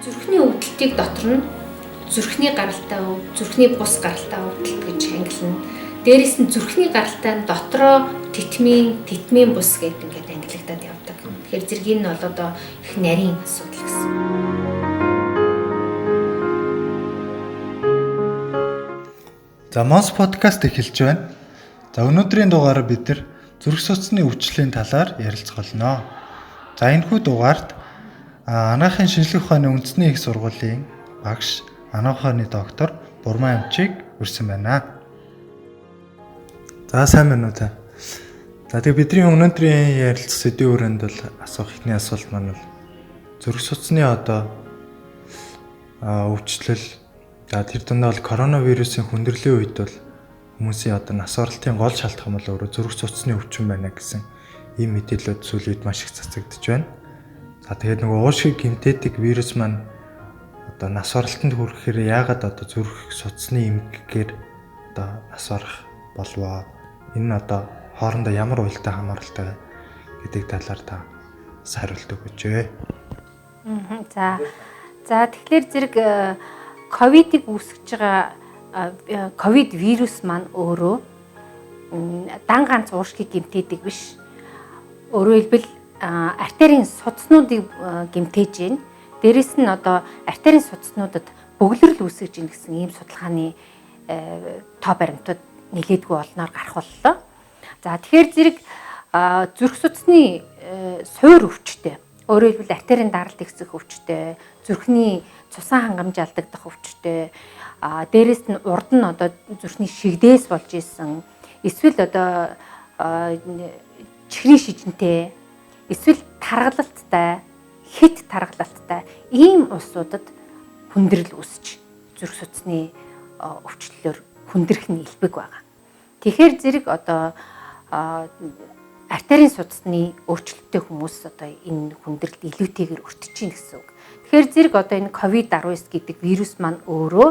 Зүрхний өвдөлтийг дотор нь зүрхний гаралтай өв, зүрхний бус гаралтай өвдөлт гэж ангилна. Дээрээс нь зүрхний гаралтай нь дотроо титмийн бус гэдэг ингээд ангилагдаад явдаг. Тэгэхээр зэргийн нь бол одоо их нарийн асуудал гэсэн. За Монс подкаст эхэлж байна. За өнөөдрийн дугаараар бид нар зүрх судасны өвчлөлийн талаар ярилцах болно. За энэхүү дугаарт анагаахын шинжлэх ухааны үндэсний их сургуулийн багш, анагаах ухааны доктор Бурман Амчиг урьсан байна. За сайн байна уу та. За тэгээ бидний өнөөдрийн ярилцах сэдвийн хүрээнд бол асуух ихний асуулт маань бол зүрх судасны өвчлөл. За тэр дундаа бол коронавирусын хүндрлийн үед бол хүмүүсийн нас оролтын гол шалтгаан бол өөрөө зүрх судасны өвчин байна гэсэн ийм мэдээлэлүүд сүүлийн үед маш их цацагдж байна. За тэгээд нөгөө уушиг гэмтээдэг вирус маань нас оролтонд хүрэхээр яагаад зүрх судасны эмгэгээр нас орох болов? Энэ нь хоорондоо ямар уялдаа хамааралтай гэдэг талаар та хариулт өгөөч. За тэгэхээр зэрэг ковидыг үүсгэж байгаа ковид вирус маань өөрөө дан ганц уушгийг гэмтээдэг биш. Өөрөөр хэлбэл артерийн судаснуудыг гэмтээж байна. Дээрэс нь артерийн судаснуудад бөглөрөл үүсгэж ийн гэсэн ийм судалгааны тоо баримтууд нэлээдгүй олноор гарах боллоо. За тэгэхээр зэрэг зүрх судасны суур өвчтэй, өөрөөр хэлбэл артерийн даралт ихсэх өвчтэй, зүрхний цусан хангамж алдагдах өвчтэй, дээрэс нь урд нь зүрхний шигдээс болж исэн, эсвэл чихрийн шижинтэй, эсвэл таргалалттай, хит таргалалттай ийм улсуудад хүндрэл үүсч зүрх судасны өвчлөлөөр хүндрэх нь илбэг байгаа. Тэгэхээр зэрэг артерийн судасны өөрчлөлттэй хүмүүс энэ хүндрэлд илүүтэйгээр өртөж чинь гэсэн үг. Тэгэхээр зэрэг энэ COVID-19 гэдэг вирус маань өөрөө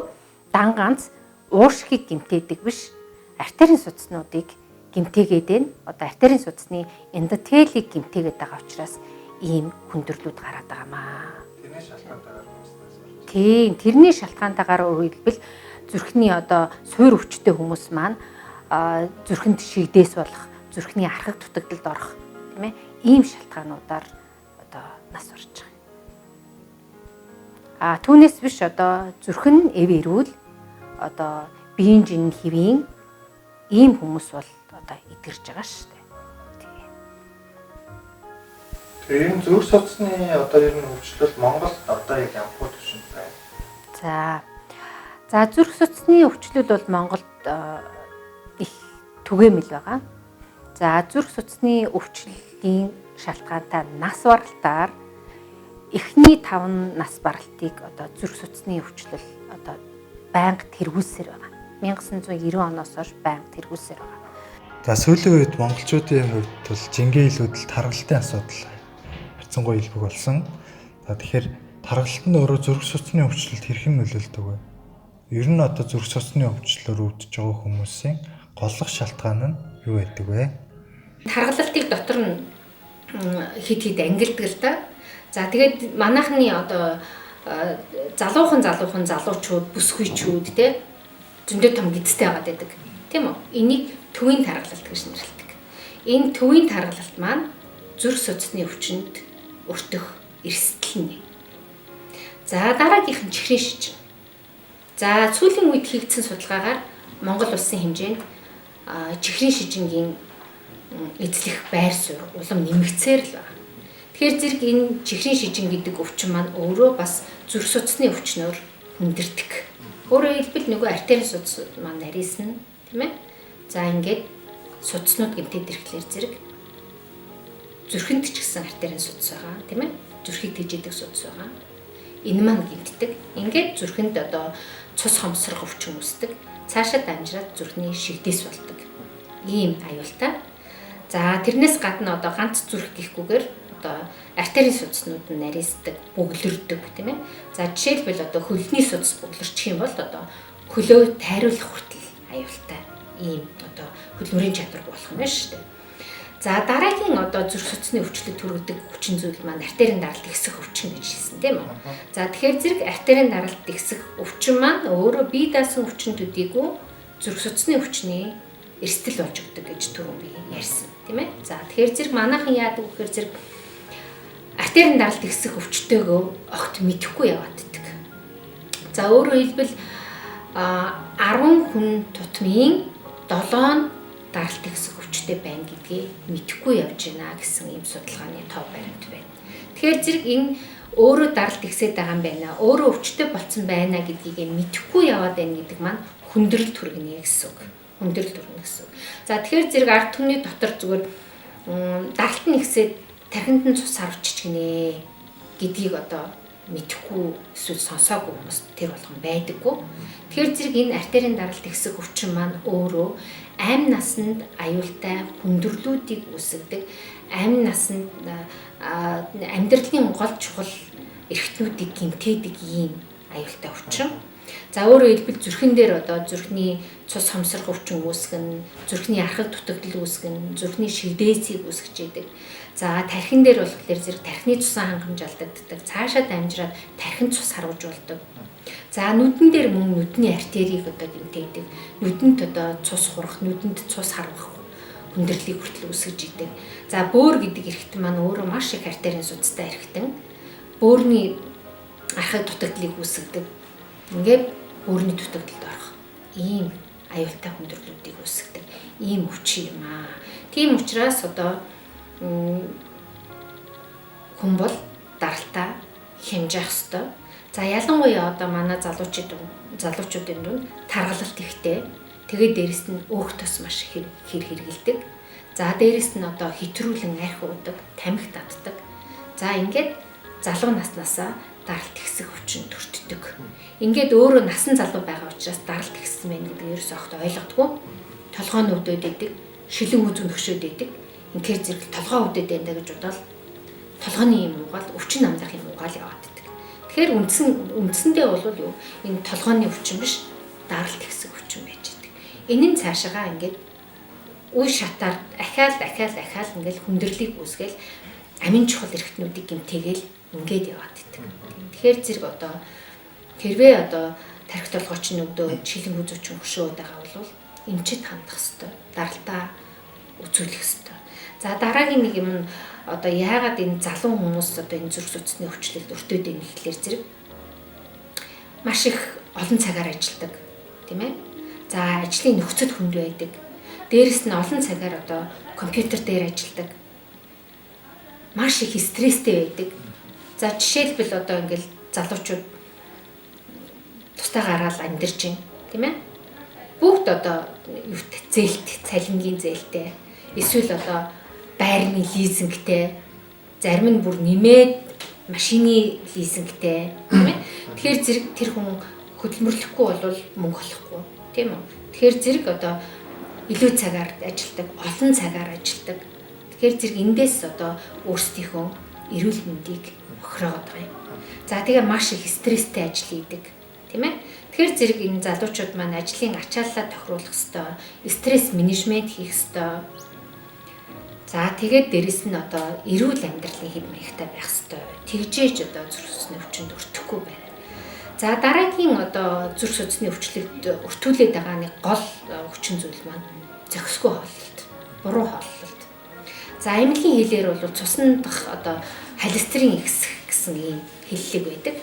дан ганц уушгийг гэмтээдэг биш, артерийн судаснуудыг гэмтээгээд байна. Артерийн судасны эндотелийг гэмтээгээд байгаа учраас ийм хүндрэлүүд гараад байгаамаа. Тэрний шалтгаантайгаар өөрөлдвөл зүрхний суур өвчтэй хүмүүс маань зүрхэнд шигдээс болох, зүрхний архаг дутагдалд орох, тийм ээ, ийм шалтгаануудаар нас орж байгаа. Түүнээс биш зүрх нь эвэрүүл биеийн жин хэвийн ийм хүмүүс бол идэрж байгаа шүү дээ. Тэгээ энэ зүрх судасны ер нь өвчлөл Монголд яг ямар төвшөнд байна? За зүрх судасны өвчлөл бол Монголд их түгээмэл байгаа. За зүрх судасны өвчлөлийн шалтгаантай нас баралтаар эхний 5 нас баралтыг зүрх судасны өвчлөл байнга тэргүүлсээр байгаа. 1990 оноос хойш байнга тэргүүлсээр байгаа. За сүүлийн үед монголчуудын хувьд бол жингээ илүүдэл таргалтын асуудал харьцангуй илбэг болсон. За тэгэхээр таргалт нь өөрөө зүрх судасны өвчлөлд хэрхэн нөлөөлдөг вэ? Ер нь зүрх судасны өвчлөлөөр өвдөж байгаа хүмүүсийн голлох шалтгаан нь юу байдаг вэ? Таргалалтыг дотор нь хид ангилдаг л да. За тэгээд манайхны залуучууд, бүсгүйчүүд те зөндөө том гидстэй байгаад байдаг. Тийм үү? Энийг төвийн таргалалт гэж нэрлэдэг. Энэ төвийн таргалалт маань зүрх судасны өвчнөд өртөх эрсдэл нь. За дараагийнх нь чихрийн шижин. За сүүлийн үед хийгдсэн судалгаагаар Монгол улсын хэмжээнд чихрийн шижингийн эзлэх байр суурь улам нэмэгцээр л байна. Тэгэхээр зэрэг энэ чихрийн шижин гэдэг өвчин маань өөрөө бас зүрх судасны өвчнөөр хүндэрдэг. Өөрөөр хэлбэл нөгөө артерийн судас маань нарийнсан, тийм ээ. За ингээд судаснууд гэмтээд ирэхлээр зэрэг зүрхэнд ч гэсэн артерийн судас байгаа, тийм ээ. Зүрхийг тэжээдэг судас байгаа. Энэ маань гэмтдэг. Ингээд зүрхэнд цус хомсрох өвчин үүсдэг. Цаашаа дамжираад зүрхний шигдээс болдог. Ийм аюултай. За тэрнээс гадна ганц зүрх гэхгүйгээр артерийн судаснууд нь нарийсдаг, бөглөрдөг, тийм ээ. За жишээлбэл хөлний судас бөглөрчих юм бол хөлөө тайруулах хүртэл аюултай. Ийм хөлмөрийн чадвар болох юм байна шүү дээ. За дараагийн одоо зүрх судасны өвчлөлт төрүүлдэг хүчин зүйл маань артерийн даралт ихсэх өвчин гэж хэлсэн тийм үү. За тэгэхээр зэрэг артерийн даралт ихсэх өвчин маань өөрөө бие даасан өвчин төдийгүй зүрх судасны өвчний эрсдэл болж өгдөг гэж түрүү би ярьсан тийм ээ. За тэгэхээр зэрэг манайхан яадаг вэ гэхээр зэрэг артерийн даралт ихсэх өвчтөөгөө огт мэдэхгүй яваад иддэг. За өөрөөр хэлбэл 10 хүн тутмын 7 даралт ихсэх өвчтэй байна гэдгийг мэдэхгүй явж байна гэсэн ийм судалгааны тоо баримт байна. Тэгэхээр зэрэг энэ өөрөө даралт ихсээд байгаа юм байна. Өөрөө өвчтэй болсон байна гэдгийг мэдэхгүй яваад байна гэдэг маань хүндрэл түргэнэ гэсэн үг. Хүндрэл түргэнэ гэсэн үг. За тэгэхээр зэрэг ард түмний дотор зүгээр даралт нь ихсээд тархинд нь цус харвчих гинэ гэдгийг одоо мэдэхгүй эсвэл сонсоогүй хүмүүс тэр болгон байдаггүй. Тэгэхээр зэрэг энэ артерийн даралт ихсэх өвчин маань өөрөө амь насанд аюултай хүндрэлүүдийг үүсгэдэг, амь насанд амьдралын гол чухал эрхтнүүдийг гэмтээдэг ийм аюултай өвчин. За өөрөөр хэлбэл зүрхэн дээр одоо зүрхний цус хамсрах өвчин үүсгэн, зүрхний архаг дутагдал үүсгэн, зүрхний шигдээцийг үүсгэж идэг. За тархин дээр болохоор зэрэг тархины цусан хангамж алдагддаг. Цаашаа дамжираад тархин цус харваж болдог. За нүдэн дээр мөн нүдний артерийг одоо гэмтээдэг. Нүдэнд одоо цус хурах, нүдэнд цус харвах хүндрэлийг хүртэл үүсгэж идэг. За бөөр гэдэг эрхтэн маань өөрөө маш их артерийн судастай эрхтэн. Бөөрийн архаг дутагдлыг үүсгэдэг. Ингээд бөөрийн дутагдалд орох ийм аюултай хүндрэлүүдийг үүсгэдэг. Ийм өвчин юм аа. Тийм учраас одоо хүн бол даралтаа хянжих ёстой. За ялангуяа одоо манай залуучуудын дунд таргалалт ихтэй. Тэгээд дээрэс нь өөхтөс маш их хэрэгэлдэг. За дээрэс нь одоо хэтрүүлэн арх уудаг, тамхи татдаг. За ингээд залуу наснаасаа даралт ихсэх өвчин төртдөг. Ингээд өөрөө насан залуу байгаа учраас даралт ихсэн байна гэдэг ерөөсөө огт ойлгодгүй. Толгойн өвдөд идэг, шилэн үзүүн төгшөөд идэг. Ингээд зэрэг толгой өвдөд байна гэж бодоод толгойн юм уугаал өвчин амлах юм уугаал яваад идэг. Тэгэхээр үндсэндээ бол юу энэ толгойн өвчин биш даралт ихсэх өвчин байж идэг. Энэ нь цаашаа ингээд үе шатаар ахаал ингээд хүндрэлийг үүсгээл амин чухал эрхтнүүдийг гэмтээгээл ингээд яваад идэг. Тэгэхээр зэрэг одоо хэрвээ одоо тархи толгойч нөгдөө шилэн үзүүч хөшөөд байгаа бол эмчит хандах хэрэгтэй. Даралтаа үзүүлэх хэрэгтэй. За дараагийн нэг юм нь одоо яагаад энэ залуу хүмүүс одоо энэ зүрх судасны өвчлөлд өртөөд байна гэхлээр зэрэг маш их олон цагаар ажилладаг тийм ээ. За ажлын нөхцөл хүнд байдаг. Дээрэс нь олон цагаар одоо компьютер дээр ажилладаг. Маш их стресстэй байдаг. За жишээлбэл одоо ингээл залуучууд тустай гараад амьдарч байна тийм ээ. Бүгд одоо юутай зээлт, цалингийн зээлтэй эсвэл одоо байрны лизингтэй, зарим нь бүр нэмээд машины лизингтэй тийм ээ. Тэгэхээр зэрэг тэр хүн хөдөлмөрлөхгүй бол мөнгө олохгүй тийм үү. Тэгэхээр зэрэг одоо илүү цагаар ажилладаг, олон цагаар ажилладаг. Тэгэхээр зэрэг эндээс одоо өөрсдийнхөө эрүүл мэндийг охироод байгаа юм. За тэгээ маш их стресстэй ажил хийдэг тийм ээ. Тэгэхээр зэрэг энэ залуучууд маань ажлын ачааллаа тохируулах ёстой, стресс менежмент хийх ёстой. За тэгээд дээрэс нь одоо эрүүл амьдралын хэв маягтай байх ёстой. Тэгжээж одоо зүрх судасны өвчнөд өртөхгүй байна. За дараагийн одоо зүрх судасны өвчлөлд өртүүлээд байгаа нэг гол хүчин зүйл маань зохисгүй хооллолт, буруу хооллолт. За аймгийн хэлээр бол цусны дах одоо холестерин ихсэх гэсэн ийм хэллэг байдаг.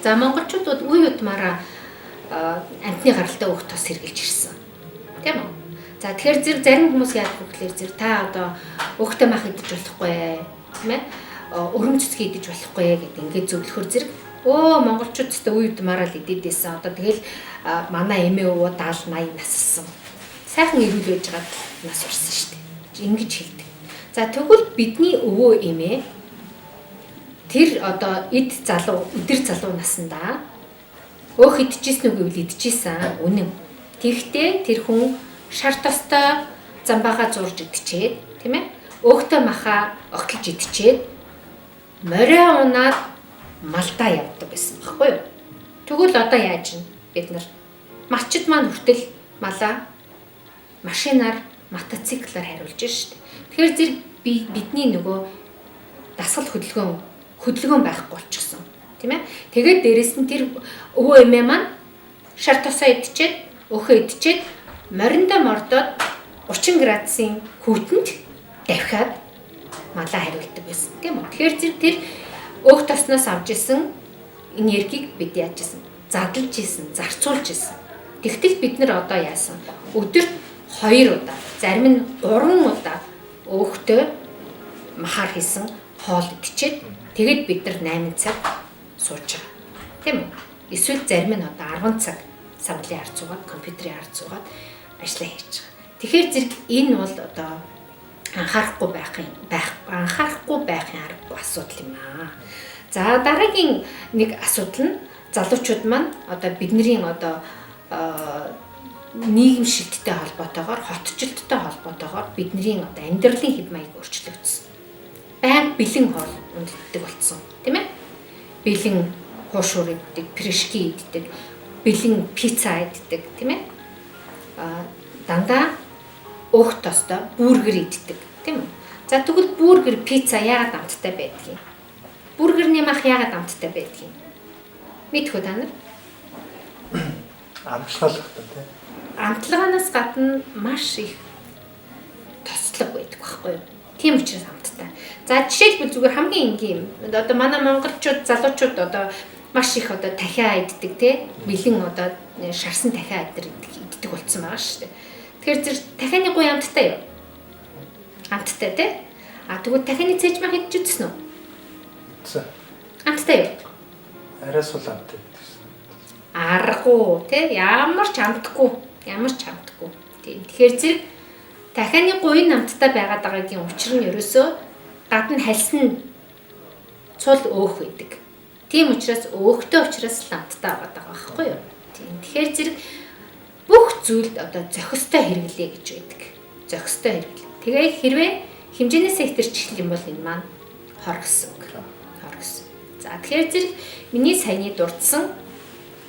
За монголчууд үе удмаараа амтны гаралтай өөх тос хэрглэж ирсэн. Тийм үү? За тэгэхээр зэрэг зарим хүмүүс яадаг вэ гэхээр зэрэг та одоо өөхтэй мах идэж болохгүй тийм ээ? Өрөм цэцгээ идэж болохгүй гэдэг ингээд зөвлөхөр зэрэг монголчууд ч үе удмаараа л идээдсэн. Одоо тэгэл манай эмээ өвөө 70 80 нассан. Сайхан эрүүл байж байгаад нас урсан шүү дээ. Ингэж хэлдэг. За тэгвэл бидний өвөө эмээ тэр одоо эд залуу, өдөр залуу насандаа өөх идчихсэн үг гэвэл идчихсэн үнэн. Тэгвэл тэр хүн шар тостой замбаага зурж идчихэд тийм ээ. Өөхтэй маха огтлж идчихэд морио унаад малдаа явдаг гэсэн баггүй юу? Тэгвэл одоо яаж вэ? Бид нар малчид маань хүртэл малаа машинаар, мотоциклаар хариулж шүү дээ. Тэгэхээр зэрэг бидний нөгөө дасгал хөдөлгөөн байхгүй болчихсон. Тийм ээ. Тэгээд дээрэс нь тэр өвөө эмээ маань шар тосоо идчихэд, өөхөө идчихэд мориндоо мордоод 30 градусын хүүтэнд давхиад малаа хариулдаг байсан. Тийм үү? Тэгэхээр зэрэг тэр өөх тосноос авч исэн энергийг бид яаж исэн? Задлж исэн, зарцуулж исэн. Тэгтэл бид нэр одоо яасан? Өдөрт 2 удаа, зарим нь 3 удаа өөхтөө махаар хийсэн хоол идчихэд тэгээд бид нар 8 цаг сууж байгаа. Тийм үү? Эсвэл зарим нь одоо 10 цаг самлын ард суугаад, компьютерийн ард суугаад ажиллаа хийж байгаа. Тэгэхээр зэрэг энэ бол одоо анхаарахгүй байхын аргагүй асуудал юм аа. За дараагийн нэг асуудал нь залуучууд маань одоо бидний одоо нийгэмшилттэй холбоотойгоор, хотчлолттой холбоотойгоор бидний одоо амьдралын хэв маяг өөрчлөгдсөн. Баян бэлэн хоол унддаг болсон, тийм ээ? Бэлэн хуушуур иддэг, прешки иддэг, бэлэн пицца иддэг, тийм ээ? Дандаа өөх тостой бургер иддэг, тийм үү? За тэгвэл бургер, пицца яагаад амттай байдгийг? Бургерний мах яагаад амттай байдгийг? Мэдэх үү та нар? Амтлагтай тийм. Амтлагаанаас гадна маш их тослог байдаг байхгүй юу? Тийм учраас амттай. За жишээлбэл зүгээр хамгийн энгийн юм. Одоо манай монголчууд, залуучууд одоо маш их одоо дахиа иддэг тий. Бэлэн одоо шарсан дахиа иддэг болсон байгаа шүү дээ. Тэгэхээр зэрэг дахианы гуй амттай юу? Амттай тий. Тэгвэл дахианы цээж мах идэж үзсэн үү? Үзсэн. Амттай юу? Арай сул амттай. Аргагүй тий. Ямар ч амтгүй. Тийм. Тэгэхээр зэрэг дахианы гуйн амттай байгаад байгаагийн учир нь ерөөсөө гадна хальсан цул өөх байдаг. Тийм учраас өөхтэй учраас л амттай байгаа байхгүй юу? Тийм. Тэгэхээр зэрэг бүх зүйлд одоо зохистой хэрэглэе гэж байдаг. Зохистой хэрэглээ. Тэгээ хэрвээ хэмжээнээсээ хэтэрчих юм бол энэ маань хор гэсэн үг. Хор гэсэн. За тэгэхээр зэрэг миний саяны дурдсан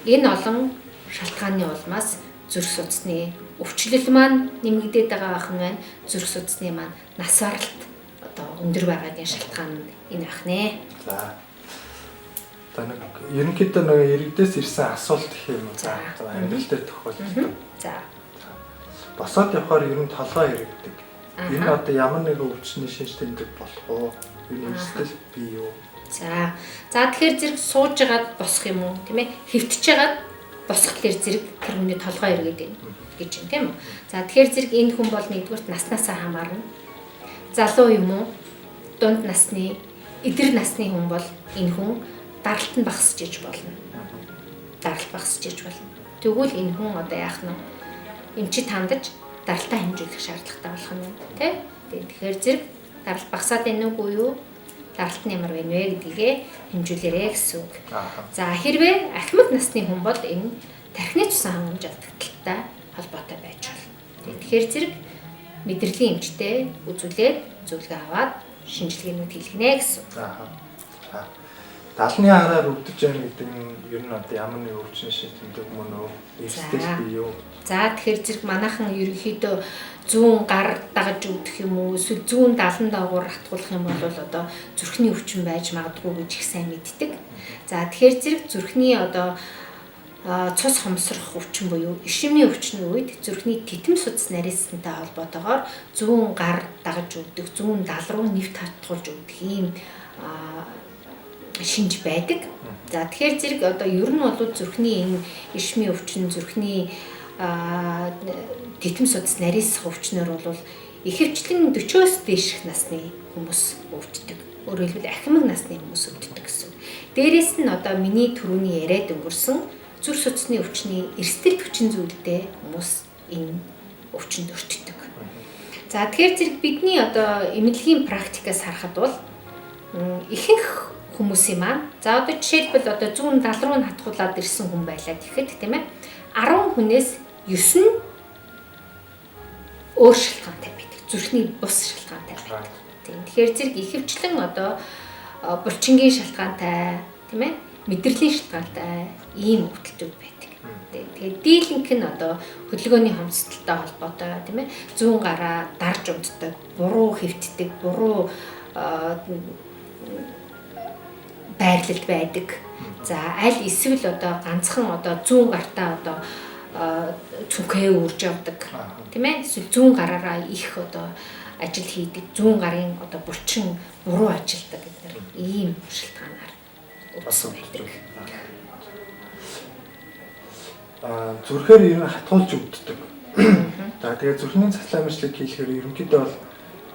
энэ олон шалтгааны улмаас зүрх судасны өвчлөл маань нэмэгдээд байгаа ахын байна. Зүрх судасны маань нас баралт одоо өндөр байгаагийн шалтгаан нь энэ ах нэ. За. Одоо нэг ерөнхийдөө нэг иргэдээс ирсэн асуулт гэх юм уу? За амьдрал дээр тохиолддог. За. Босоод явахаар ер нь толгой иргэдэг. Энэ одоо ямар нэгэн өвчний шинж тэмдэг болох уу? Юу нэмсэл бий юу? За тэгэхээр зэрэг сууж агаад босох юм уу, тийм ээ? Хэвтэж агаад босох тэр зэрэг тэр хүний толгой иргэд байна гэж юм, тийм үү? За тэгэхээр зэрэг энэ хүн бол нэгдүгürt наснаасаа хамаарна. Залуу юм уу? Дунд насны, эдэр насны хүн бол энэ хүн даралт нь багасж иж болно. Даралт багасж иж болно. Тэгвэл энэ хүн одоо яах нь эмчид хандаж даралтаа хэмжүүлэх шаардлагатай болох нь тийм. Тэгэхээр зэрэг даралт багасаад байна уу юу? Даралт нь ямар байна вэ гэдгийг хэмжүүлээрэй гэсэн үг. За хэрвээ ахмад насны хүн бол энэ тархины цусан хангамж алдагдaltaй холбоотой байж болно. Тэгэхээр зэрэг мэдрэлийн эмчтэй үзүүлээд зөвлөгөө аваад шинжилгээнүүд хийлгэнэ гэсэн. За. Далны хараар өвдөж байгаа гэдэг нь ер нь одоо ямар нэг өвчин шийдэмдэг мөн үү? Эрсдэл бий юу? За тэгэхээр зэрэг манайхан ерөнхийдөө зүүн гар дагаж өвдөх юм уу эсвэл зүүн далан доогуур хатгуулах юм бол одоо зүрхний өвчин байж магадгүй гэж их сайн мэддэг. За тэгэхээр зэрэг зүрхний одоо цус хомсрох өвчин буюу ишемийн өвчний үед зүрхний титэм судас нарийнсантай холбоотойгоор зүүн гар дагаж өвдөх, зүүн дал руу нэвт хатгуулж өвдөх ийм шинж байдаг. За тэгэхээр зэрэг одоо ер нь бол зүрхний энэ ишмийн өвчин, зүрхний титэм судас нарийнсах өвчнөр бол ихэвчлэн 40-оос дээш насны хүмүүс өвддөг. Өөрөөр хэлбэл ахимаг насны хүмүүс өвддөг гэсэн. Дээрээс нь одоо миний түрүүний яриад өнгөрсөн зүрх судасны өвчний эрсдэл хүчин зүйлтэй хүмүүс энэ өвчнөд өртдөг. За тэгэхээр зэрэг бидний одоо эмнэлгийн практикаас харахад бол ихэнх хүмүүсийн маань за одоо жишээлбэл одоо зүүн дал руу нь хатгуулаад ирсэн хүн байлаа гэхэд тийм ээ 10 хүнээс 9 нь өөр шалтгаантай байдаг. Зүрхний бус шалтгаантай байдаг. Тийм. Тэгэхээр зэрэг ихэвчлэн одоо булчингийн шалтгаантай тийм ээ мэдрэлийн шалтгаантай ийм өвдөлтүүд байдаг. Тэгээд дийлэнх нь одоо хөдөлгөөний хомсдолтой холбоотой тийм ээ. Зүүн гараа дарж унтдаг, буруу хэвтдэг, буруу байрлалд байдаг. За аль эсвэл одоо ганцхан одоо зүүн гартаа одоо цүнхээ үрж явдаг тийм ээ. Эсвэл зүүн гараараа их одоо ажил хийдэг, зүүн гарын одоо булчин буруу ажилдаг гэдэг ийм шалтгаанаар бас байдаг. Зүрхээр ер нь хатгуулж өвддөг. За тэгээд зүрхний цахилгаан амжилтыг хийхээр ерөнхийдөө бол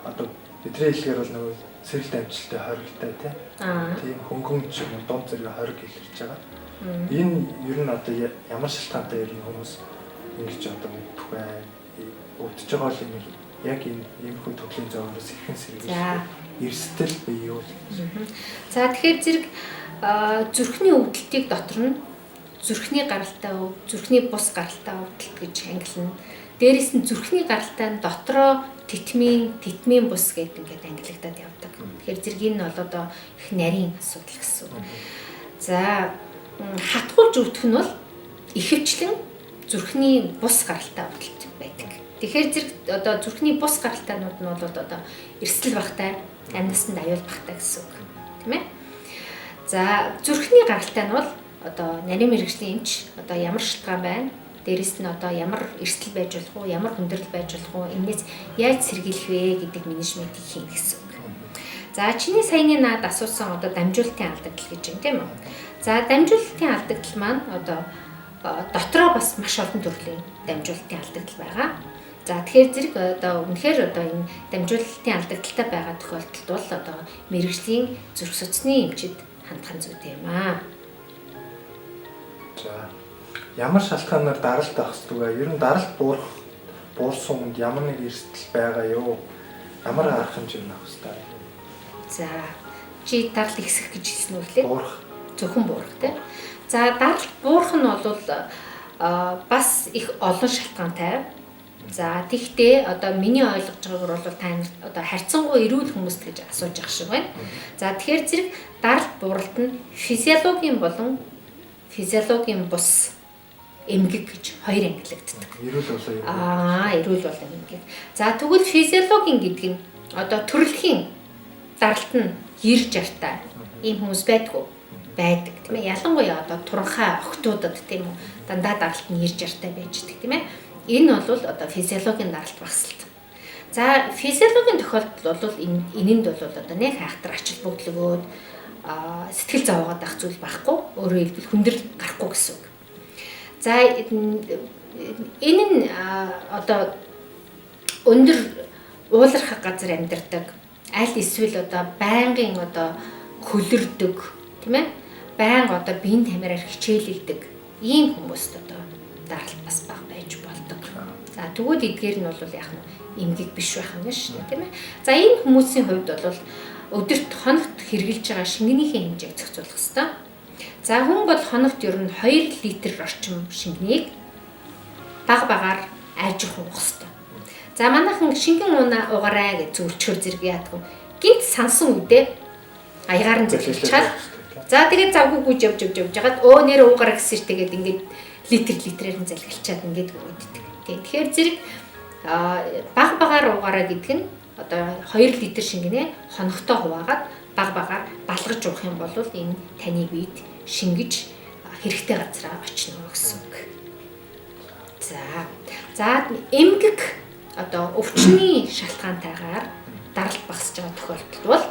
одоо бидний хэлгээр бол нөгөө сэрэлт амжилттай хоригтой тийм хөнгөн шиг дунд зэрэг хориг илэрч байгаа. Энэ ер нь одоо ямар шалтгаантай ер нь хүмүүс ингэж одоо өвдөх бай. Өвдөж байгаа л юм яг ийм хүү төглийн зовоороос ихэнх сэргийлж эрсдэл бий юу. За тэгэхээр зэрэг зүрхний өвдөлтийг дотор нь зүрхний гаралтай өв, зүрхний бус гаралтай өвдөлт гэж ангилна. Дээрээс нь зүрхний гаралтай нь дотроо титмийн бус гэдэг ингээд ангилагдаад явдаг. Тэгэхээр зэрэг энэ бол одоо их нарийн асуудал гэсэн үг. За хатгуулж өвдөх нь бол ихэвчлэн зүрхний бус гаралтай өвдөлт байдаг. Тэгэхээр зэрэг одоо зүрхний бус гаралтайнууд нь бол одоо эрсдэл багтай, амь насанд аюул багтай гэсэн үг. Тийм ээ? За зүрхний гаралтай нь бол одоо нарийн мэргэжлийн эмч одоо ямар шалтгаан байна? Дээрээс нь одоо ямар эрсдэл байж болох уу, ямар хүндрэл байж болох уу, энэс яаж сэргийлэх вэ гэдэг менежментийг хийнэ гэсэн үг. За чиний саяны наад асуусан одоо дамжуулалтын алдагдал гэж байна тийм үү? За дамжуулалтын алдагдал маань одоо дотроо бас маш олон төрлийн дамжуулалтын алдагдал байгаа. За тэгэхээр зэрэг одоо үнэхээр одоо энэ дамжуулалтын алдагдaltaй байгаа тохиолдолд бол одоо мэргэжлийн зүрх судасны эмчид хандах зүйтэй юм аа. За ямар шалтгаанаар даралт авах хэрэгтэй вэ? Ер нь даралт буурсан хүнд ямар нэг эрсдэл байгаа юу? Ямар арга хэмжээ авах хэрэгтэй? За чи даралт ихсэх гэж хэлсэн үү лээ? Буурах. Зөвхөн буурах тийм. За даралт буурах нь бол бас их олон шалтгаантай. За тэгтээ одоо миний ойлгож байгаагаар бол та одоо харьцангуй эрүүл хүмүүст гэж асууж байгаа шиг байна. За тэгэхээр зэрэг даралт бууралт нь физиологийн болон физиологийн бус эмгэг гэж хоёр ангилагддаг. Эрүүл болоо юм. Эрүүл болоо эмгэг. За тэгвэл физиологийн гэдэг нь одоо төрөлхийн даралт нь 90-60-тай ийм хүмүүс байдгүй байдаг тийм ээ. Ялангуяа одоо туранхай охтуудад тийм үү дандаа даралт нь 90-60-тай байждаг тийм ээ. Энэ бол одоо физиологийн даралт багсалт. За физиологийн тохиолдолд бол энэнд бол одоо нэг хайхтар ачаал бүгдлөгөөд сэтгэл зовоогоод байх зүйл байхгүй. Өөрөөр хэлбэл хүндрэл гарахгүй гэсэн үг. За энэ нь одоо өндөр уулархах газар амьдардаг, аль эсвэл одоо байнгын одоо хөлөрдөг, тийм ээ? Байнга одоо биеийн тамираар хичээлэлдэг ийм хүмүүст одоо даралт бас бага байж болдог. За тэгвэл эдгээр нь бол яг нь эмгэг биш байх юм шүү дээ, тийм ээ? За энэ хүмүүсийн хувьд бол өдөрт хоногт хэрглэж байгаа шингэнийхээ хэмжээг зохицуулах хэрэгтэй. За хүн бол хоногт ер нь 2 литр орчим шингэнийг бага багаар айж уух хэрэгтэй. За манайхан шингэн угаарай гэж зөвлөчхөр зэрэг яадаг. Гинт сансан үедээ аягаар нь зөвлөчаад за тэгээд завгүй гүйж явж жагаад нэр уугараа гэсэн тэгээд ингээд литрээр нь залгилчаад ингээд өгдөг. Тэгэхээр зэрэг бага багаар уугараа гэдэг нь одоо 2 литр шингэнээ хоногтой хуваагаад бага багаар балгаж уух юм бол энэ таны биед шингэж хэрэгтэй газараа очно гэсэн үг. За эмгэг одоо өвчний шалтгаантайгаар даралт багасж байгаа тохиолдолд бол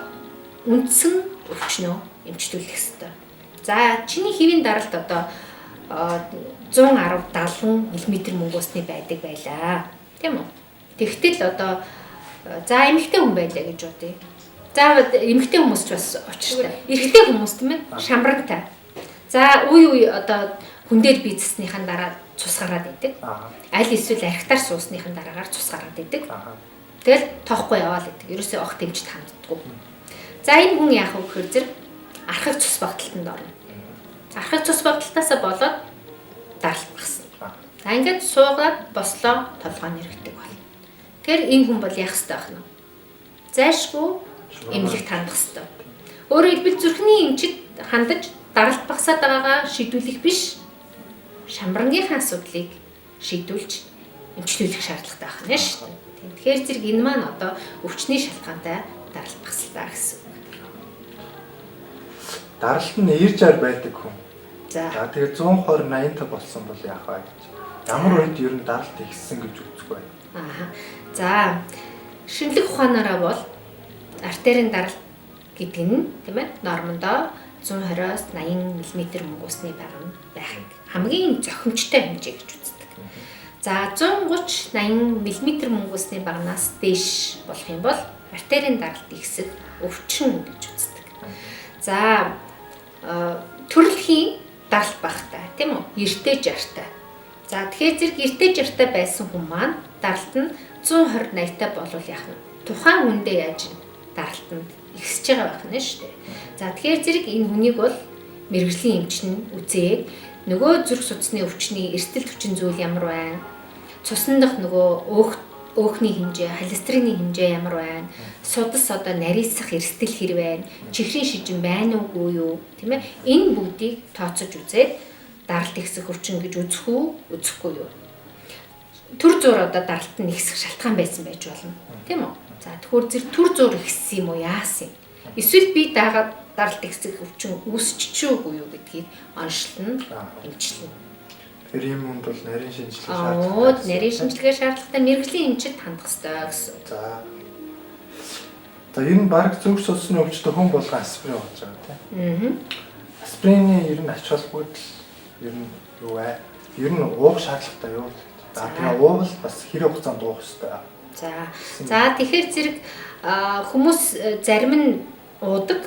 үндсэн өвчнөө эмчлүүлэх ёстой. За чиний хэвийн даралт одоо 110-70 мм мөнгөсний байдаг байлаа. Тийм үү? Тэгтэл одоо за эмэгтэй хүн байлаа гэж бодъё. За эмэгтэй хүмүүс ч бас очиртай. Эрэгтэй хүмүүс тийм ээ шамбрантай. За үе одоо хүн дээр бизнеснийхэн дараа цус гараад идэг. Аль эсвэл архитар суусныхын дараагаар цус гараад идэг. Тэгэл тоохгүй яваал идэг. Ерөөсөө огт дэмжид ханддаггүй. За энэ хүн яах вэ гэхээр зэрэг архив цус багталтанд орно. Архив цус багталтаасаа болоод даралт багасна. За ингээд суугаад бослоо толгой нэрэгдэг болно. Тэгэхээр энэ хүн бол яах ёстой байх нь? Зайшгүй эмнэлэгт хандах ёстой. Өөрөөр хэлбэл зүрхний эмчид хандаж даралт багасаад байгаагаа шийдвэрлэх биш. шамбрангийнхаа асуудлыг шийдүүлж эмчлүүлэх шаардлагатай байна шүү дээ. Тэгэхээр зэрэг энэ маань одоо өвчний шалтгаантай даралт багсалтаа гэсэн. Даралт нь 90-60 байдаг хүн. За тэгээд 120 80 болсон бол яах вэ гэж. Ямар үед ер нь даралт ихссэн гэж үзэх вэ? За шинжлэх ухаанаараа бол артерийн даралт гэдэг нь тийм ээ нормондоо 120-оос 80 мм мөнгөсний багам байх хамгийн зохимжтой хэмжээ гэж үздэг. За 130 80 мм мөнгөсний багнаас дээш болох юм бол артерийн даралт ихсэх өвчин гэж үздэг. За төрөлхийн даралт багтай тийм үү? 90-60-тай. За тэгэхээр зэрэг 90-60-тай байсан хүн маань даралт нь 120-80-тай болвол яах вэ? Тухайн хүндээ яаж даралт нь ихсэж байгаа байх нь шүү дээ. За тэгэхээр зэрэг энэ хүнийг бол мэрэгжлийн эмчин үзээд нөгөө зүрх судасны өвчний эрсдэл хүчин зүйл ямар байна? Цусны дах нөгөө өөхний хэмжээ, холестерины хэмжээ ямар байна? Судас одоо нарийсах эрсдэл хэр байна? Чихрийн шижин байна уугүй юу? Тийм ээ? Энэ бүгдийг тооцож үзээд даралт ихсэх өвчин гэж үзэх үү, үзэхгүй юу? Төр зур одоо даралт нь ихсэх шалтгаан байсан байж болно. Тийм үү? За тэгэхээр зэрэг төр зур ихссэн юм уу, яасан юм? Эсвэл би дагаад даралт ихсэх өвчин үүсчихээгүй юу гэдгийг онцлон эмчилнэ. Тэр юм хүнд бол нарийн шинжилгээ шаардлагатай. Нарийн шинжилгээ шаардлагатай мэрэгжлийн эмчид хандах ёстой гэсэн. За ер нь баг зүрх судасны өвчтөд хүн болгон асприн ууж байгаа тийм. Асприны ер нь ач холбогдол ер нь юу вэ? Ер нь уух шаардлагатай юу? За тэгээ уувал бас хэрэг хугацаанд уух ёстой. За тэгэхээр зэрэг хүмүүс зарим нь уудаг,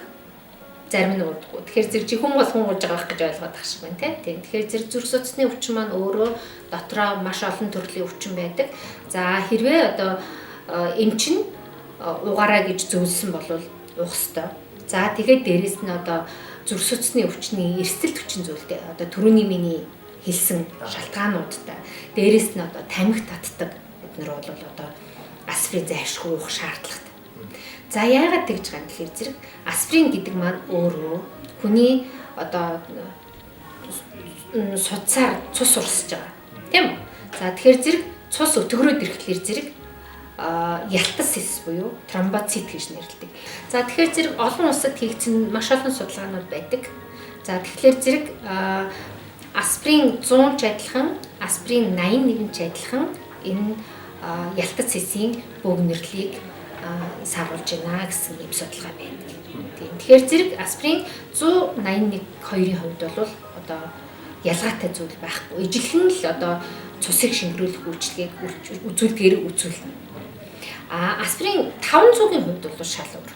зарим нь уудаггүй. Тэгэхээр зэрэг жихэн болгон ууж байгаа гэж ойлгоод тах шиг байна тийм. Тэгэхээр зэрэг зүрх судасны өвчин маань өөрөө дотроо маш олон төрлийн өвчин байдаг. За хэрвээ одоо эмчин угаараа гэж зөвлөсөн бол уух ёстой. За тэгээд дээрэс нь одоо зүрх судасны өвчний эрсдэл хүчин зүйлтэй одоо түрүүний миний хэлсэн шалтгаануудтай дээрэс нь одоо тамхи татдаг эднэр бол одоо асприн зайлшгүй уух шаардлагатай. За яагаад тэгж байгаа юм гэхээр зэрэг асприн гэдэг маань өөрөө хүний одоо судсаар цус урсж байгаа. Тийм үү? За тэгэхээр зэрэг цус өтгөрөөд ирэхлээр зэрэг ялтас сэс буюу тромбоцит гэж нэрлэдэг. За тэгэхээр зэрэг олон улсад хийгдсэн маш олон судалгаанууд байдаг. За тэгэхээр зэрэг асприн 100 ч адилхан, асприн 81 ч адилхан энэ ялтас сэсийн богинолыг сааруулж байна гэсэн юм судалгаа байна. Тэгэхээр зэрэг асприн 181-2-ийн хувьд бол одоо ялгаатай зүйл байхгүй. Ижилхэн л одоо цусыг шингэрүүлэх үйлчлэгийг үзүүлдгээр үзүүлнэ. Асприн 500-ийн хувьд бол шал өөр.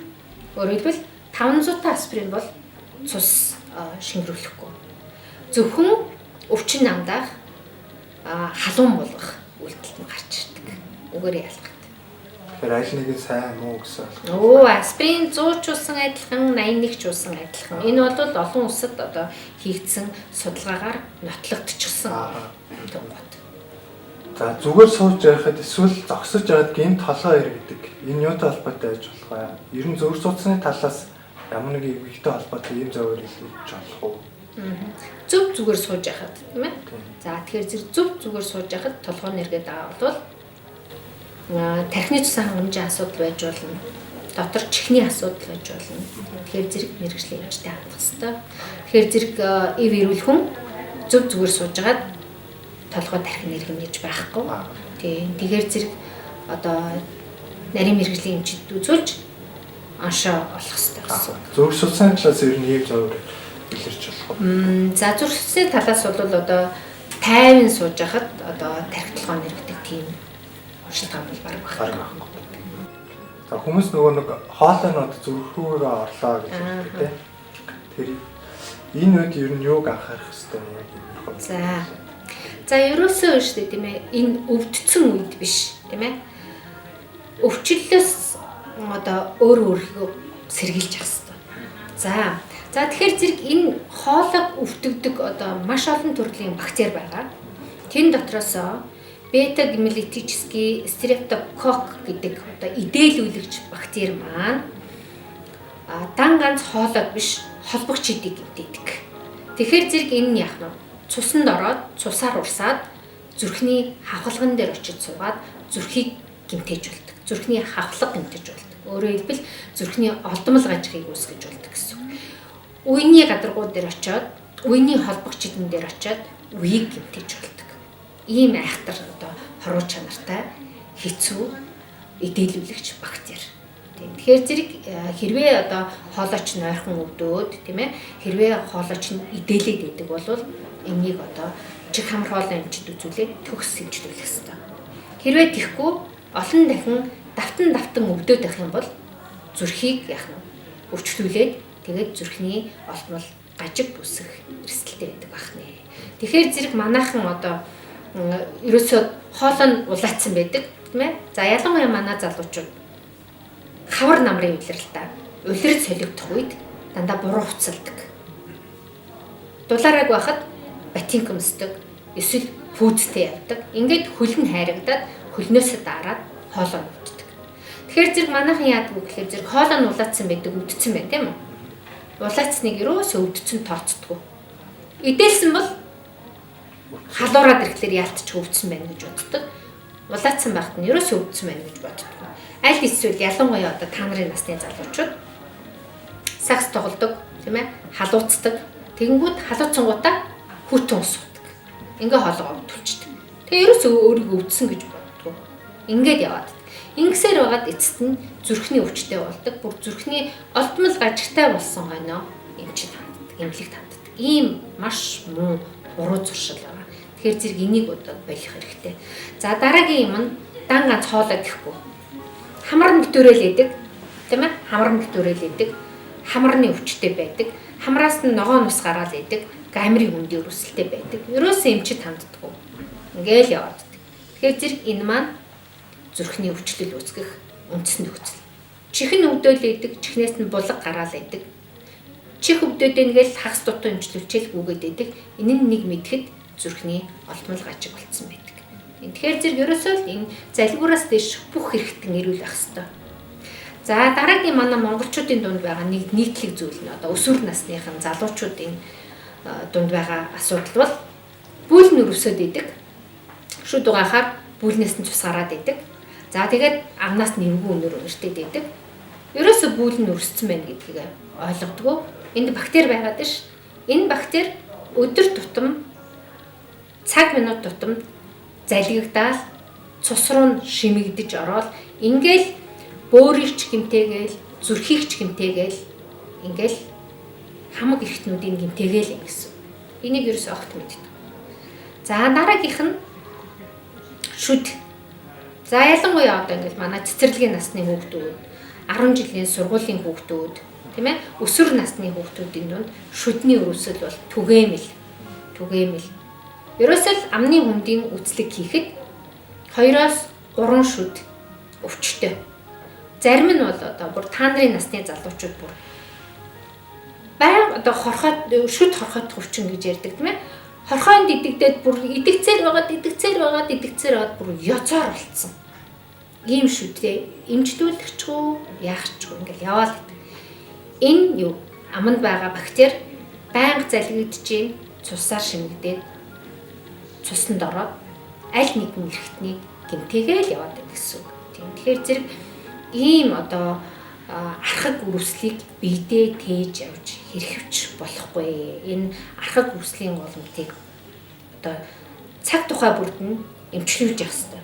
Өөрөөр хэлбэл 500-та асприн бол цус шингэрүүлэхгүй. Зөвхөн өвчин намдаах халуун болгох үйлдэлд нь гарч ирдэг. Үгээр ялгаатай. Тэгэхээр аль нэг нь сайн муу гэсэн. Асприн 100 ч уусан адилхан, 81 ч уусан адилхан. Энэ бол олон улсад одоо хийгдсэн судалгаагаар нотлогдчихсан юм. За зүгээр сууж байхад эсвэл зогсож байгаад гинт толгой иргэдэг. Энэ юутай холбоотой байж болох вэ? Ер нь зүрх судасны талаас ямар нэг өвгтэй холбоотой ийм зөвөр хэлж болох уу? Зөв зүгээр сууж байхад тийм ээ. За тэгэхээр зөв зүгээр сууж байхад толгойн эргээд байгаа бол тархины цусан хангамжийн асуудал байж болно. Дотор чихний асуудал байж болно. Тэгэхээр зэрэг мэрэгжлийн эмчтэй хандах хэрэгтэй. Тэгэхээр зэрэг ив ирүүл хүн зөв зүгээр суужгаад толгой тархин эргэмнэж байхгүй. Тэгэхээр зэрэг одоо нарийн мэрэгжлийн эмчид үзүүлж аншаа олох хэрэгтэй гэсэн. Зүрх судасны талаас ер нь ийм зөвөр илэрч болох уу? За зүрх судасны талаас бол одоо тайван сууж байхад одоо тархи толгой нэрвдэг тийм шалтгаан бол баг байна. За хүмүүс нөгөө нэг хоолойнод зүрх рүүгээ орлоо гэж хэлдэг тийм. Тэр энэ үед ер нь юуг анхаарах хэрэгтэй вэ? За ерөөсөө шүү дээ тийм ээ. Энэ өвдсөн үед биш тийм ээ. Өвчлөлөөс одоо өөрийгөө сэргийлж явах хэрэгтэй. За тэгэхээр зэрэг энэ хоолойг өвдөгдөг одоо маш олон төрлийн бактери байгаа. Тэн дотроосоо бета-гемолитический стрептокок гэдэг одоо идээлүүлэгч бактери маань дан ганц хоолойг биш холбогч эдийг гэмтээдэг. Тэгэхээр зэрэг энэ нь яах нь цусанд ороод цусаар урсаад зүрхний хавхалган дээр очиж суугаад зүрхийг гэмтээж болдог. Зүрхний хавхлага гэмтэж болдог. Өөрөөр хэлбэл зүрхний олдмол гажигыг үүсгэж болдог гэсэн. Үений гадаргуу дээр очиод, үений холбогчдын дээр очиод үеийг гэмтэж болдог. Ийм айхтар одоо хоруу чанартай хэцүү эдээлүүлэгч бактери. Тэгэхээр зэрэг хэрвээ одоо хоолойч нойрхон өвдөөд тийм ээ хэрвээ хоолойч нь идээлээд байдаг бол энийг одоо чих хамар хоолой эмчид үзүүлээд төгс хэмжлүүлэх хэрэгтэй. Хэрвээ тийхгүй олон дахин давтан өвдөөд байх юм бол зүрхийг яах нь өвчлүүлээд тэгээд зүрхний олдмол гажиг бүсэх эрсдэлтэй байдаг байна. Тэгэхээр зэрэг манайхан одоо ерөөсөө хоолой нь улаацсан байдаг тийм ээ. За ялангуяа манай залуучууд хавар намрын улиралтай улирал солигдох үед дандаа буруу хуцалдаг. Дулаараг байхад ботинк өмсдөг, эсвэл пүүдтэй явдаг. Ингээд хөл нь хайрагдаад хөлнөөсөө дараад хоолой өвддөг. Тэгэхээр зэрэг манайхан яадаг вэ гэхээр зэрэг хоолой нь улаацсан байдаг, өвдсөн байна тийм үү? Улаацсныг ерөөсөө өвдсөн тооцдгүй. Идэлсэн бол халуураад ирэхлээр яалтч өвдсөн байна гэж боддог. Улаацсан байхад нь ерөөсөө өвдсөн байна гэж боддог. Аль эсвэл ялангуяа одоо та нарын насны залуучууд сакс тоглодог тийм ээ халууцдаг. Тэгэнгүүт халууцсангуудаа хүүтэн усуудаг. Ингээ хоолойгоо төлчдөг. Тэгээ ерөөсөө өөрийгөө өвдсөн гэж боддгоо. Ингээд яваад. Ингэсээр байгаад эцэст нь зүрхний өвчтэй болдог. Бүр зүрхний олдмол гажигтай болсон хойноо эмчид ханддаг, эмнэлэгт ханддаг. Ийм маш муу буруу зуршил байна. Тэгэхээр зэрэг энийг удаад болох хэрэгтэй. За дараагийн юм нь дан ганц хоолой гэхгүй. Хамар нэгтөрөөлэдэг тийм ээ хамар нэгтөрөөлэдэг хамарны өвчтэй байдаг хамраас нь ногоон ус гараал идэг гамрын хүндийн өрсөлтэй байдаг ерөөсөө эмчид ханддаггүй ингээл яваад. Тэгэхээр зэрэг энэ маань зүрхний өвчлөл үүсгэх үндсэн нөхцөл. Чихэн өвдөөлэдэг чихнээс нь булга гараал идэг чих өвдөөд ингээл хагас дутуу эмчлүүлчээл гүгээд идэг энэ нь нэг мэдэхэд зүрхний олдмол гажиг болцсон байдаг. Тэгэхээр зэрэг ерөөсөө л энэ залбиураас дэш бүх хэрэгтэн ирүүл байх хэвээр. За дараагийн манай монголчуудын дунд байгаа нэг нийтлэг зүйл нь одоо өсвөр насныхан залуучуудын дунд байгаа асуудал бол бүүл нь өрөвсөд идэг. Шүд угаахаар бүүлнээс нь цус гараад идэг. За тэгээд амнаас нэргүй өнөр өртөд идэг. Ерөөсөө бүүл нь өрссөн байна гэдгийг ойлгодгоо. Энд бактери байгаад ш. Энэ бактери өдөр тутам цаг минут тутам залгигдаад цус руу шимэгдэж ороод ингээл бөөрийгч гэмтээгээл зүрхийгч гэмтээгээл ингээл хамаг эрхтнүүдийн гэмтээгээл гэсэн. Энийг ерөөсөө огт мэддэг. За дараагийнх нь шүд. За ялангуяа одоо ингээл манай цэцэрлэгийн насны хүүхдүүд 10 жилийн сургуулийн хүүхдүүд тийм ээ өсвөр насны хүүхдүүдийн дунд шүдний өрөвсөл бол түгээмэл. Ерөөсөө л амны хүндийн үзлэг хийхэд 2-3 шүд өвчтөй. Зарим нь бол одоо бүр та нарын насны залуучууд бүр баян одоо шүд хорхоод өвчин гэж ярьдаг тийм ээ. Хорхоонд идэгдээд бүр идэгцээр байгаад бүр ёцоор болцсон. Ийм шүдтэй эмчлүүлэгчгүй яахчгүй ингээл яваал гэдэг. Энэ юу аманд байгаа бактери байнга залгигдж гин цусаар шимэгдээд цуснд ороод аль нэгэн эрхтнийг гэмтээгээл яваад байдаг гэсэн үг. Тэгэхээр зэрэг ийм одоо архаг үрвслийг биедээ тээж явж хэрхэвч болохгүй. Энэ архаг үрвслийн голомтыг одоо цаг тухай бүрд нь эмчлүүлж явах хэрэгтэй.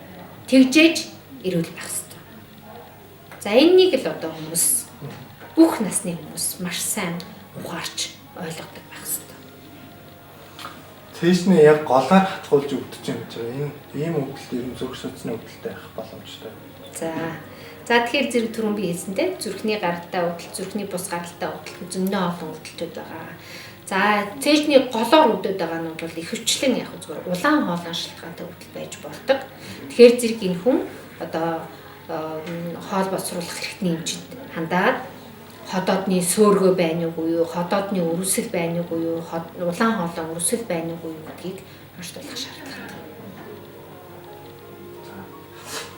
Тэгжээж ирүүл байх хэрэгтэй. За энэнийг л одоо хүмүүс бүх насны хүмүүс маш сайн ухаарч ойлгодог байх хэрэгтэй. Цэшний яг голоор хатгуулж өвдөж юм чи энэ ийм өвдөлт ер нь зүрх судасны өвдөлттэй байх боломжтой. За тэгэхээр зэрэг түрүүн би хэлсэнтэй зүрхний гаралтай өвдөлт, зүрхний бус гаралтай өвдөлт зөндөө олон өвдөлтүүд байгаа. За цэшний голоор өвдөд байгаа нь бол ихэвчлэн яг зүгээр улаан хоолой шалтгаантай өвдөлт байж болдог. Тэгэхээр зэрэг энэ хүн одоо хоол босруулах хэрэгтний эмчид хандаад ходоодны сөөргөө байна уу юу, ходоодны өрөвсөл байна уу юу, улаан хоолой өрөвсөл байна уу юу гэдгийг онцлуулах шаардлагатай.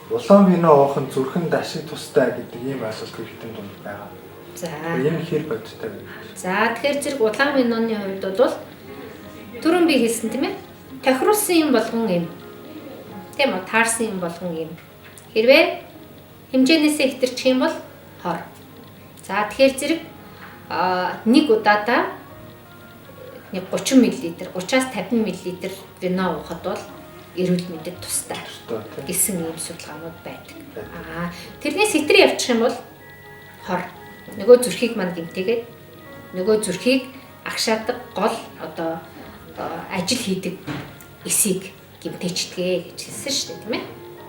Улаан вино уух нь зүрхэнд ашиг тустай гэдэг ийм асуулт хэрэгтэй дунд байгаа. За. Энэ хэр бодтой вэ? За тэгэхээр зэрэг улаан виноны хувьд бол түрүүн би хэлсэн тийм ээ. Тохируулсан юм болгон юм. Тийм үү? Таарсан юм болгон юм. Хэрвээ хэмжээнээсээ хэтэрчих юм бол хор. За тэгэхээр зэрэг нэг удаадаа нэг 30 мл, 30-аас 50 мл вино уухад бол эрүүл мэндэд тустай гэсэн ийм судалгаанууд байдаг. Тэрнээс хэтэр явчих юм бол хор. Нөгөө зүрхийг манд гэмтээгээд нөгөө зүрхийг агшаадаг гол одоо ажил хийдэг эсийг гэмтээчдгээ гэж хэлсэн шүү дээ, тийм ээ.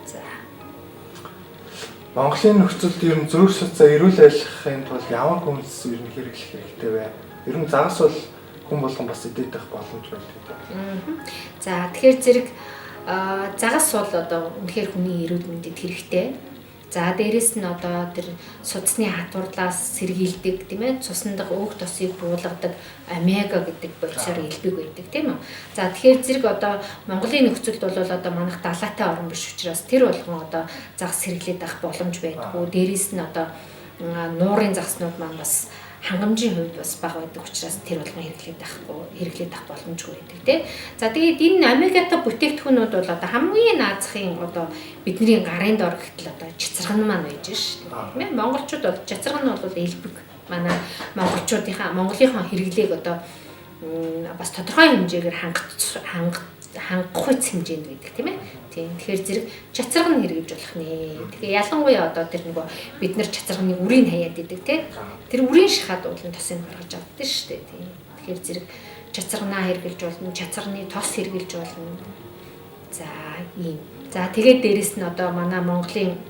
За. Монголын нөхцөлд ер нь зүрх судасаа эрүүл байлгахын тулд ямар хүнс ер нь хэрэглэх хэрэгтэй вэ? Ер нь загас бол хүн болгон бас идэх боломж байдаг. За тэгэхээр зэрэг загас бол одоо үнэхээр хүний эрүүл мэндэд хэрэгтэй. За дээрэс нь одоо тэр судасны хатварлаас сэргийлдэг тийм ээ, цуснд өөх тосыг буулгадаг омега гэдэг болцоор элбэг байдаг тийм үү. За тэгэхээр зэрэг одоо Монголын нөхцөлд бол одоо манайх далайтай орн биш учраас тэр болгон одоо загас сэргийлээд авах боломж байдгүй. Дээрэс нь одоо нуурын загаснууд маань бас хангамжийн хувьд бас бага байдаг учраас тэр болгон хэрэглээд авах боломжгүй байдаг тийм. За тэгээд энэ омегатай бүтээгдэхүүнүүд бол одоо хамгийн наазахын одоо бидний гарын дор гэтэл одоо чицэргэн маань байж шүү дээ тийм ээ. Монголчууд бол чицэргэн нь бол элбэг манай Монголынхаа хэрэглээг одоо бас тодорхой хэмжээгээр хангах үс хэмжээнд гэдэг тийм ээ. Тийм. Тэгэхээр зэрэг чацарган хэрэгж болох нэ. Тэгээ ялангуяа одоо тэр нөгөө бид нар чацарганы үрийг хаяад идэг тийм. Тэр үрийн шахаад уулын тосыг гаргаж авдаг шүү дээ тийм. Тэгэхээр зэрэг чацарганаа хэрэглэж болно, чацарганы тос хэрэглэж болно. За ийм. За тэгээд дээрэс нь одоо манай Монголын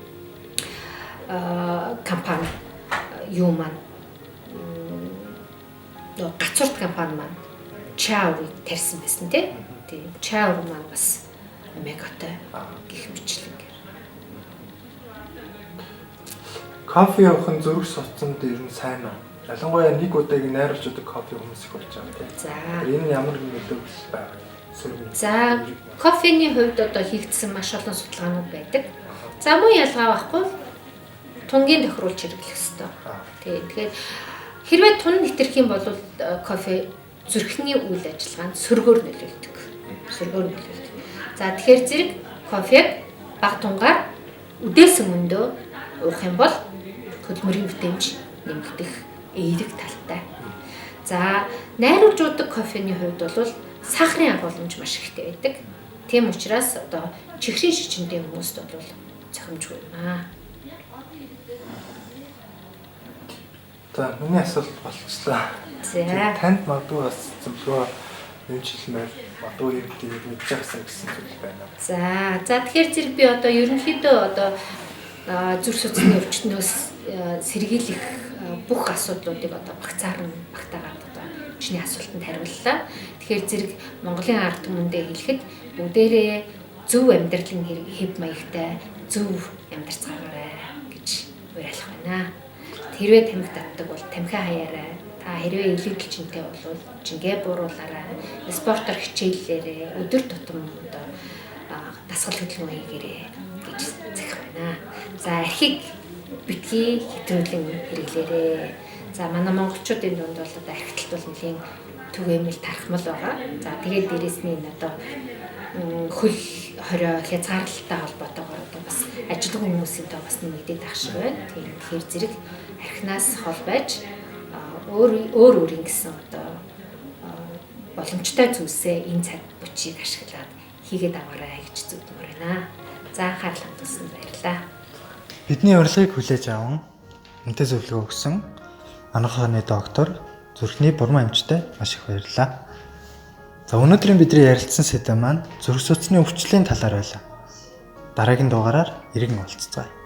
компани юу маань гацуурт компани маань чаурыг тарьсан байсан тийм. Тийм. Чаур маань бас омегатай гэх мэтлэг. Кофе явах нь зүрх судасанд ер нь сайн уу? Ялангуяа нэг удаагийн найруулж удаг кофе хүмүүс их болж байгаа тийм. За. Энэ ямар нөлөөлөл байгаа вэ? За, кофений хувьд одоо хийгдсэн маш олон судалгаанууд байдаг. За мөн ялгаа байхгүй тунгийн тохируулж хэрэглэх ёстой. Тэгэхээр хэрвээ тун нэтрэх юм бол кофе зүрхний үйл ажиллагаанд сөргөөр нөлөөлдөг. За тэгэхээр зэрэг кофег бага тунгаар үдээс өмнөө уух юм бол хөдөлмөрийн бүтээмж нэмэгдэх эерэг талтай. За найруулж уудаг кофений хувьд бол сахарын агуулмж маш ихтэй байдаг. Тийм учраас одоо чихрийн шичинтэй хүмүүст бол зохимжгүй байна. За миний асуулт болчихлоо. За танд магадгүй бас зөвлөгөө нэмжлэмээр одоо хэрэгтэй мэдж байгасан гэсэн зүйл байна. За тэгэхээр зэрэг би одоо ерөнхийдөө одоо зүрх судасны өвчтнөөс сэргийлэх бүх асуудлуудыг одоо багтаагаад одоо чиний асуултанд хариуллаа. Тэгэхээр зэрэг Монголын ард түмэндээ хэлэхэд бүгдээрээ зөв амьдралын хэв маягтай зөв амьдарцгаагаарай гэж уриалах байна. Хэрвээ тамхи татдаг бол тамхиа хаяарай. Хэрвээ илэрхийлж чинтэй бол жингээ бууруулаарай. Спортоор хичээллээрээ өдөр тутам одоо дасгал хөдөлгөөн хийгээрэй гэж захих байна. За архийг битгий хэтрүүлэн хэрэглээрэй. За манай монголчуудын дунд бол одоо архитэлт бол нэлийн түгээмэл тархмал байгаа. За тэгээд дээрэс нь одоо хөл хорио хязгаарлалтай холбоотойгоор одоо бас ажилтг хүмүүсийн тоо бас нэмэгдээд ах шиг байна. Тэгэхээр зэрэг архинаас хол байж өөрийн гэсэн одоо боломжтой зүйлсээ энэ цаг бүчийг ашиглаад хийгээд аваарай гэж зүгтмөр байна. За анхаарал хандуулсанд баярлалаа. Бидний урилгыг хүлээж аван үнэтэй зөвлөгөө өгсөн манайхны доктор зүрхний бурман эмчтэй маш их баярлалаа. За өнөөдрийн бидний ярилцсан сэдэв маань зүрх судасны өвчлөлийн талаар байлаа. Дараагийн дугаараар иргэн уулзцгаая.